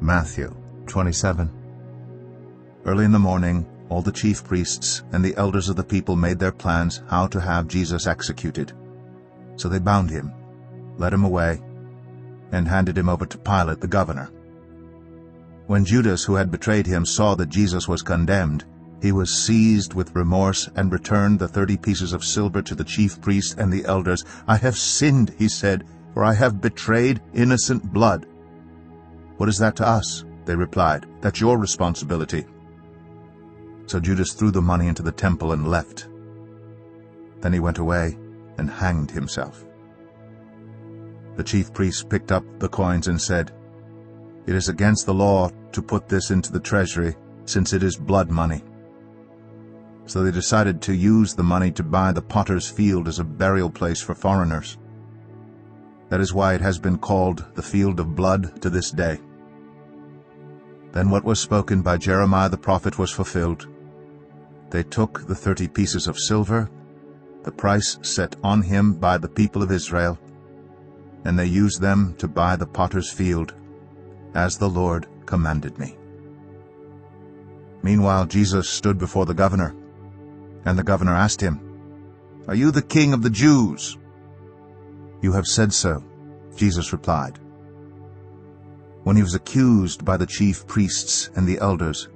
Matthew 27. Early in the morning, all the chief priests and the elders of the people made their plans how to have Jesus executed. So they bound him, led him away, and handed him over to Pilate the governor. When Judas, who had betrayed him, saw that Jesus was condemned, he was seized with remorse and returned the 30 pieces of silver to the chief priests and the elders. "I have sinned," he said, "for I have betrayed innocent blood." "What is that to us?" they replied. "That's your responsibility." So Judas threw the money into the temple and left. Then he went away and hanged himself. The chief priests picked up the coins and said, "It is against the law to put this into the treasury, since it is blood money." So they decided to use the money to buy the potter's field as a burial place for foreigners. That is why it has been called the Field of Blood to this day. Then what was spoken by Jeremiah the prophet was fulfilled. They took the 30 pieces of silver, the price set on him by the people of Israel, and they used them to buy the potter's field, as the Lord commanded me. Meanwhile Jesus stood before the governor, and the governor asked him, "Are you the king of the Jews?" "You have said so," Jesus replied. When he was accused by the chief priests and the elders,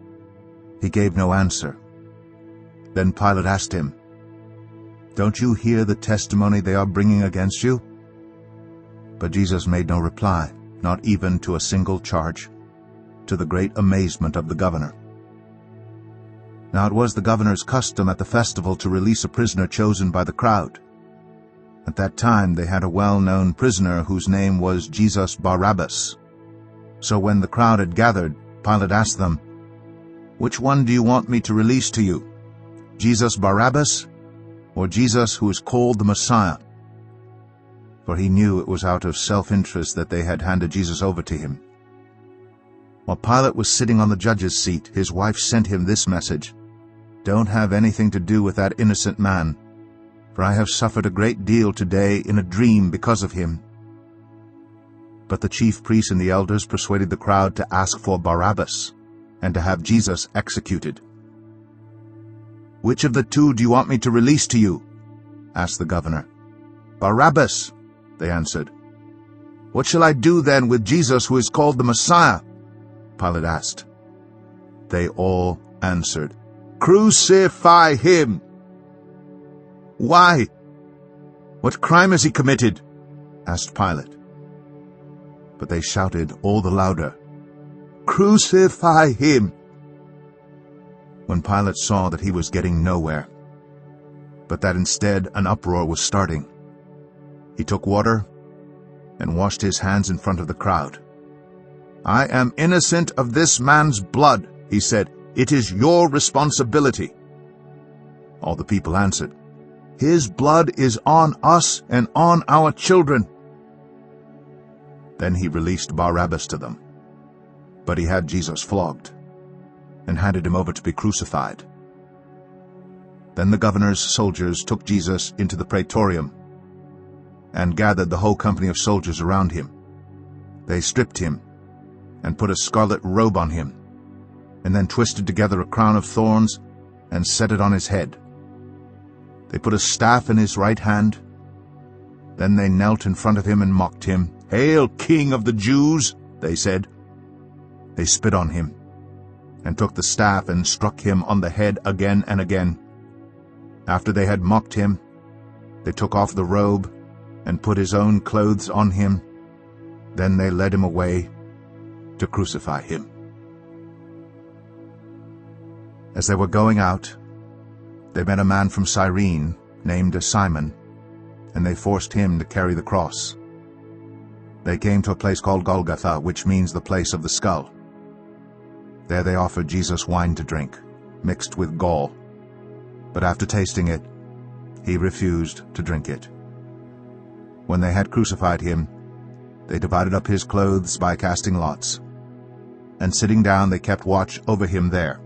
he gave no answer. Then Pilate asked him, "Don't you hear the testimony they are bringing against you?" But Jesus made no reply, not even to a single charge, to the great amazement of the governor. Now it was the governor's custom at the festival to release a prisoner chosen by the crowd. At that time they had a well-known prisoner whose name was Jesus Barabbas. So when the crowd had gathered, Pilate asked them, "Which one do you want me to release to you, Jesus Barabbas or Jesus who is called the Messiah?" For he knew it was out of self-interest that they had handed Jesus over to him. While Pilate was sitting on the judge's seat, his wife sent him this message, "Don't have anything to do with that innocent man, for I have suffered a great deal today in a dream because of him." But the chief priests and the elders persuaded the crowd to ask for Barabbas and to have Jesus executed. "Which of the two do you want me to release to you?" asked the governor. "Barabbas," they answered. "What shall I do then with Jesus who is called the Messiah?" Pilate asked. They all answered, "Crucify him!" "Why? What crime has he committed?" asked Pilate. But they shouted all the louder, "Crucify him!" When Pilate saw that he was getting nowhere, but that instead an uproar was starting, he took water and washed his hands in front of the crowd. "I am innocent of this man's blood," he said. "It is your responsibility." All the people answered, "His blood is on us and on our children." Then he released Barabbas to them, but he had Jesus flogged and handed him over to be crucified. Then the governor's soldiers took Jesus into the praetorium and gathered the whole company of soldiers around him. They stripped him and put a scarlet robe on him, and then twisted together a crown of thorns and set it on his head. They put a staff in his right hand. Then they knelt in front of him and mocked him. "Hail, King of the Jews!" they said. They spit on him and took the staff and struck him on the head again and again. After they had mocked him, they took off the robe and put his own clothes on him. Then they led him away to crucify him. As they were going out, they met a man from Cyrene named Simon, and they forced him to carry the cross. They came to a place called Golgotha, which means the place of the skull. There they offered Jesus wine to drink, mixed with gall. But after tasting it, he refused to drink it. When they had crucified him, they divided up his clothes by casting lots, and sitting down they kept watch over him there.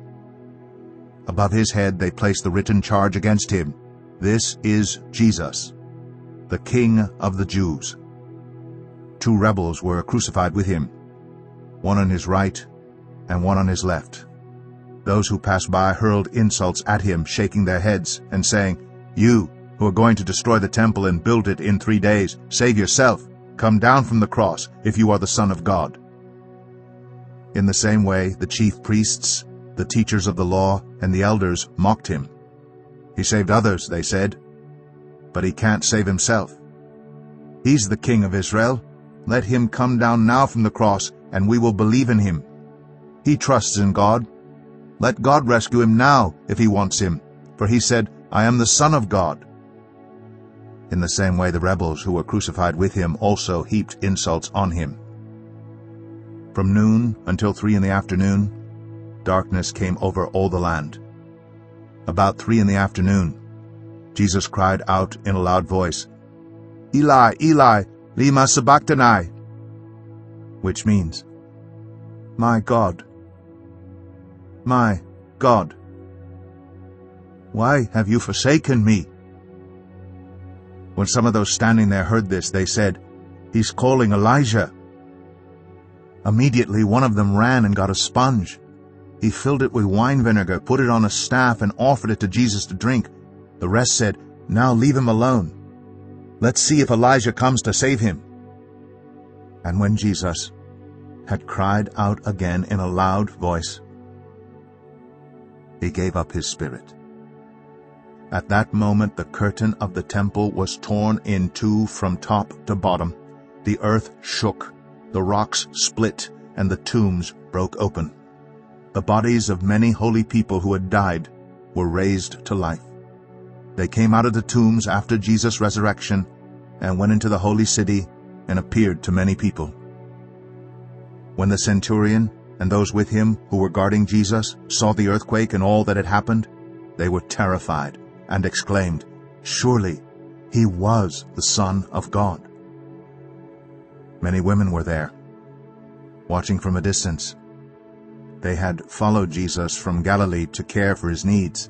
Above his head they placed the written charge against him, "This is Jesus, the King of the Jews." 2 rebels were crucified with him, one on his right and one on his left. Those who passed by hurled insults at him, shaking their heads and saying, "You, who are going to destroy the temple and build it in 3 days, save yourself. Come down from the cross if you are the Son of God." In the same way, the chief priests, the teachers of the law, and the elders mocked him. "He saved others," they said, "but he can't save himself. He's the King of Israel. Let him come down now from the cross, and we will believe in him. He trusts in God. Let God rescue him now if he wants him, for he said, 'I am the Son of God.'" In the same way, the rebels who were crucified with him also heaped insults on him. From noon until 3 in the afternoon, darkness came over all the land. About 3 in the afternoon, Jesus cried out in a loud voice, "Eli, Eli, lema sabachthani," which means, my God, why have you forsaken me?" When some of those standing there heard this, they said, "He's calling Elijah." Immediately one of them ran and got a sponge. He filled it with wine vinegar, put it on a staff, and offered it to Jesus to drink. The rest said, "Now leave him alone. Let's see if Elijah comes to save him." And when Jesus had cried out again in a loud voice, he gave up his spirit. At that moment the curtain of the temple was torn in two from top to bottom. The earth shook, the rocks split, and the tombs broke open. The bodies of many holy people who had died were raised to life. They came out of the tombs after Jesus' resurrection and went into the holy city and appeared to many people. When the centurion and those with him who were guarding Jesus saw the earthquake and all that had happened, they were terrified and exclaimed, "Surely he was the Son of God." Many women were there, watching from a distance. They had followed Jesus from Galilee to care for his needs.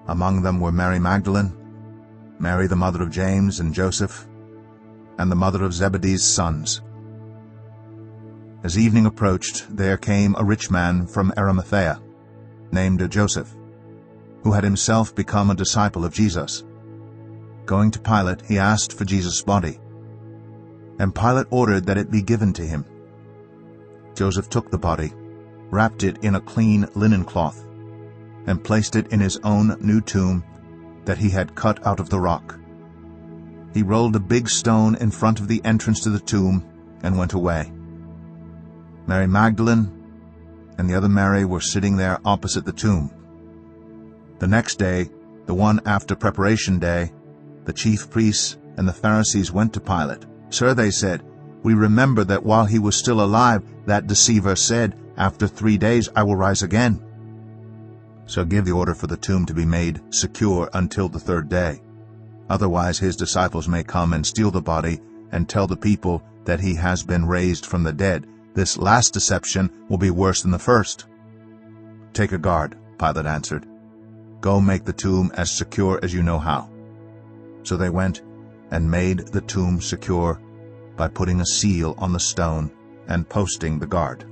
Among them were Mary Magdalene, Mary the mother of James and Joseph, and the mother of Zebedee's sons. As evening approached, there came a rich man from Arimathea, named Joseph, who had himself become a disciple of Jesus. Going to Pilate, he asked for Jesus' body, and Pilate ordered that it be given to him. Joseph took the body, wrapped it in a clean linen cloth, and placed it in his own new tomb that he had cut out of the rock. He rolled a big stone in front of the entrance to the tomb and went away. Mary Magdalene and the other Mary were sitting there opposite the tomb. The next day, the one after Preparation Day, the chief priests and the Pharisees went to Pilate. "Sir," they said, "we remember that while he was still alive, that deceiver said, 'After 3 days I will rise again.' So give the order for the tomb to be made secure until the 3rd day. Otherwise his disciples may come and steal the body and tell the people that he has been raised from the dead. This last deception will be worse than the first." "Take a guard," Pilate answered. "Go make the tomb as secure as you know how." So they went and made the tomb secure by putting a seal on the stone and posting the guard.